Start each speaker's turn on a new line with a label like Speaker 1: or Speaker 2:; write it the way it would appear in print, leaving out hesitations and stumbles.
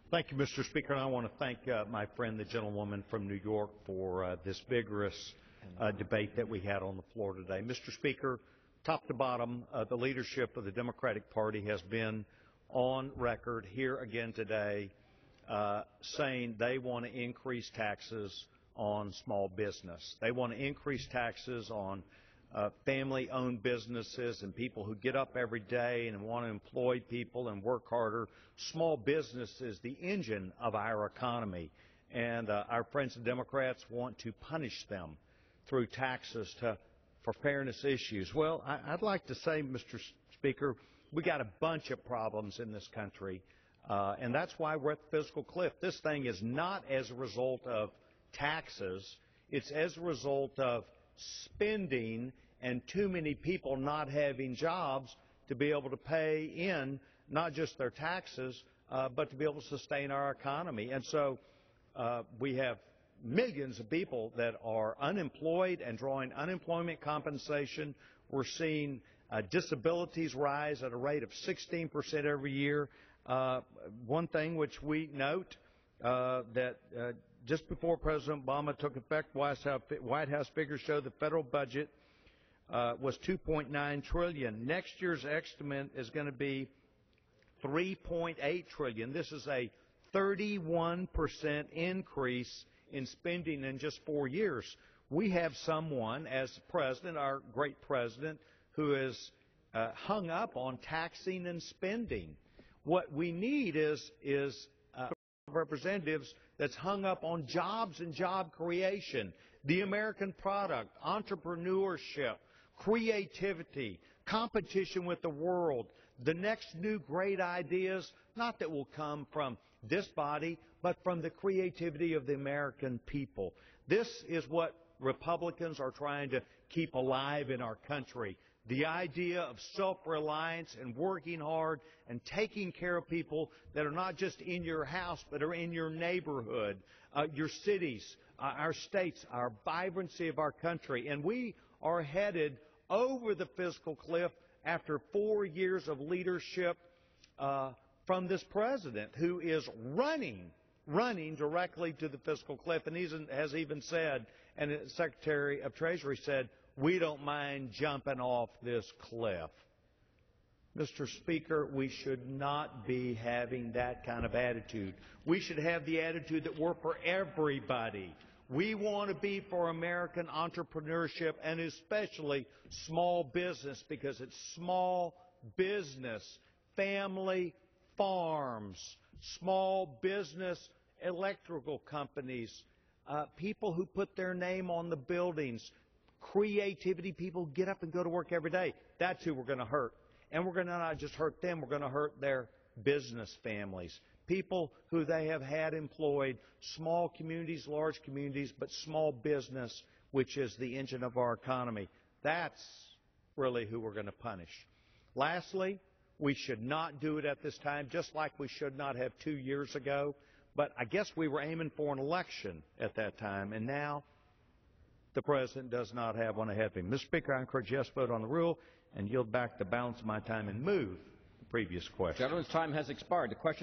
Speaker 1: Thank you, Mr. Speaker, and I want to thank my friend, the gentlewoman from New York, for this vigorous debate that we had on the floor today. Mr. Speaker, top to bottom, the leadership of the Democratic Party has been on record here again today saying they want to increase taxes on small business. They want to increase taxes on family-owned businesses and people who get up every day and want to employ people and work harder. Small business is the engine of our economy, and our friends the Democrats want to punish them through taxes for fairness issues. Well, I'd like to say, Mr. Speaker, we got a bunch of problems in this country, and that's why we're at the fiscal cliff. This thing is not as a result of taxes. It's as a result of spending and too many people not having jobs to be able to pay in not just their taxes, but to be able to sustain our economy. And so we have millions of people that are unemployed and drawing unemployment compensation. We're seeing disabilities rise at a rate of 16% every year. One thing which we note that just before President Obama took effect, White House figures show the federal budget was $2.9 trillion. Next year's estimate is going to be $3.8 trillion. This is a 31% increase in spending in just 4 years. We have someone, as president, our great president, who is hung up on taxing and spending. What we need is representatives that's hung up on jobs and job creation, the American product, entrepreneurship, creativity, competition with the world, the next new great ideas, not that will come from this body, but from the creativity of the American people. This is what Republicans are trying to keep alive in our country. The idea of self-reliance and working hard and taking care of people that are not just in your house, but are in your neighborhood, your cities, our states, our vibrancy of our country. And we are headed over the fiscal cliff after 4 years of leadership from this president, who is running directly to the fiscal cliff. And he has even said, and the Secretary of Treasury said, we don't mind jumping off this cliff. Mr. Speaker, we should not be having that kind of attitude. We should have the attitude that we're for everybody. We want to be for American entrepreneurship and especially small business, because it's small business, family farms, small business electrical companies, people who put their name on the buildings, creativity people get up and go to work every day. That's who we're going to hurt. And we're going to not just hurt them, we're going to hurt their business families, people who they have had employed, small communities, large communities, but small business, which is the engine of our economy. That's really who we're going to punish. Lastly, we should not do it at this time, just like we should not have 2 years ago. But I guess we were aiming for an election at that time, and now the President does not have one ahead of him. Mr. Speaker, I encourage yes vote on the rule and yield back the balance of my time and move the previous question.
Speaker 2: The gentleman's time has expired. The question